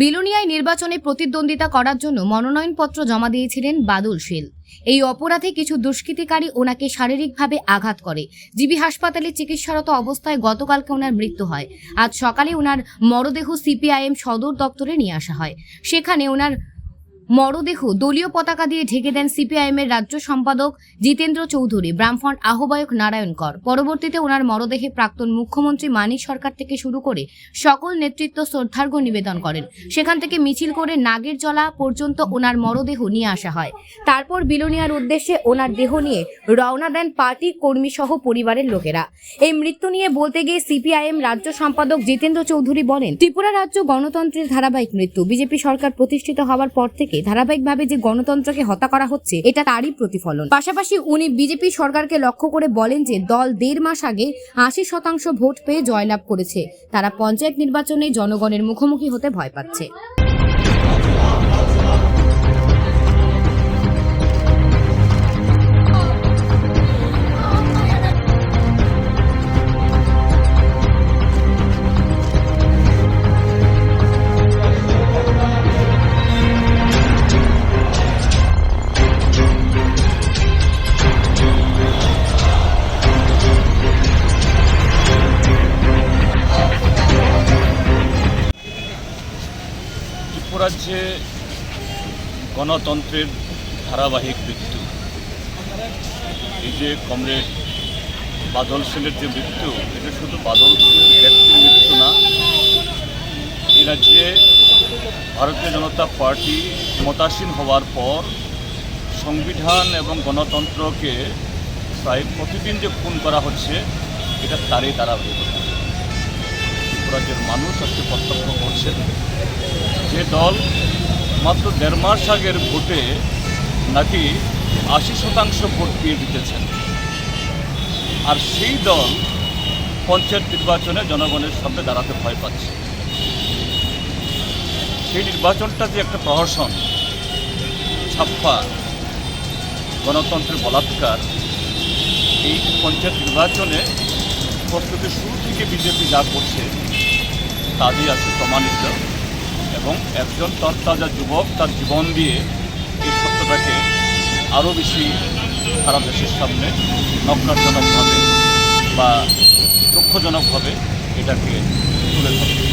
বিলোনিয়ায় নির্বাচনে প্রতিদ্বন্দ্বিতা করার জন্য মনোনয়নপত্র জমা দিয়েছিলেন বাদল শীল। এই অপরাধে কিছু দুষ্কৃতিকারী ওনাকে শারীরিকভাবে আঘাত করে। জিবি হাসপাতালে চিকিৎসারত অবস্থায় গতকালকে ওনার মৃত্যু হয়। আজ সকালে ওনার মরদেহ সিপিআইএম সদর দপ্তরে নিয়ে আসা হয়। সেখানে ওনার মরদেহ দলীয় পতাকা দিয়ে ঢেকে দেন সিপিআইএম এর রাজ্য সম্পাদক জিতেন্দ্র চৌধুরী, বামফ্রন্ট আহ্বায়ক নারায়ণ কর। পরবর্তীতে ওনার মরদেহে প্রাক্তন মুখ্যমন্ত্রী মানিক সরকার থেকে শুরু করে সকল নেতৃত্ব শ্রদ্ধার্ঘ্য নিবেদন করেন। সেখান থেকে মিছিল করে নাগেরজলা পর্যন্ত ওনার মরদেহ নিয়ে আসা হয়। তারপর বিলোনিয়ার উদ্দেশ্যে ওনার দেহ নিয়ে রওনা দেন পার্টি কর্মী সহ পরিবারের লোকেরা। এই মৃত্যু নিয়ে বলতে গিয়ে সিপিআইএম রাজ্য সম্পাদক জিতেন্দ্র চৌধুরী বলেন, ত্রিপুরা রাজ্য গণতন্ত্রের ধারাবাহিক মৃত্যু। বিজেপি সরকার প্রতিষ্ঠিত হওয়ার পর থেকে ধারাবাহিকভাবে যে গণতন্ত্রকে হত্যা করা হচ্ছে, এটা তারই প্রতিফলন। পাশাপাশি উনি বিজেপি সরকারকে লক্ষ্য করে বলেন যে দল 1.5 মাস আগে 80% ভোট পেয়ে জয়লাভ করেছে। তারা পঞ্চায়েত নির্বাচনে জনগণের মুখোমুখি হতে ভয় পাচ্ছে। রাজ্যে গণতন্ত্রের ধারাবাহিক মৃত্যু, এই যে কমরেড বাদল শীলের যে মৃত্যু, এটা শুধু বাদল ব্যক্তির মৃত্যু না, এই রাজ্যে ভারতীয় জনতা পার্টি ক্ষমতাসীন হওয়ার পর সংবিধান এবং গণতন্ত্রকে প্রায় প্রতিদিন যে খুন করা হচ্ছে, এটা তারই ধারাবাহিকতা। রাজ্যের মানুষ আজকে প্রত্যক্ষ করছেন যে দল মাত্র 1.5 মাস আগের ভোটে নাকি 80% ভোট পেয়ে জিতেছেন, আর সেই দল পঞ্চায়েত নির্বাচনে জনগণের সামনে দাঁড়াতে ভয় পাচ্ছে। সেই নির্বাচনটা যে একটা প্রহসন, ছাপ্পা, গণতন্ত্রের বলাৎকার, এই পঞ্চায়েত নির্বাচনে প্রস্তুতির শুরু থেকে বিজেপি যা করছে তা দিয়ে আছে প্রমাণিত, এবং একজন তরতাজা যুবক তার জীবন দিয়ে এই সত্যটাকে আরও বেশি সারা দেশের সামনে নক্কারজনকভাবে বা দুঃখজনকভাবে এটাকে তুলে ধরে।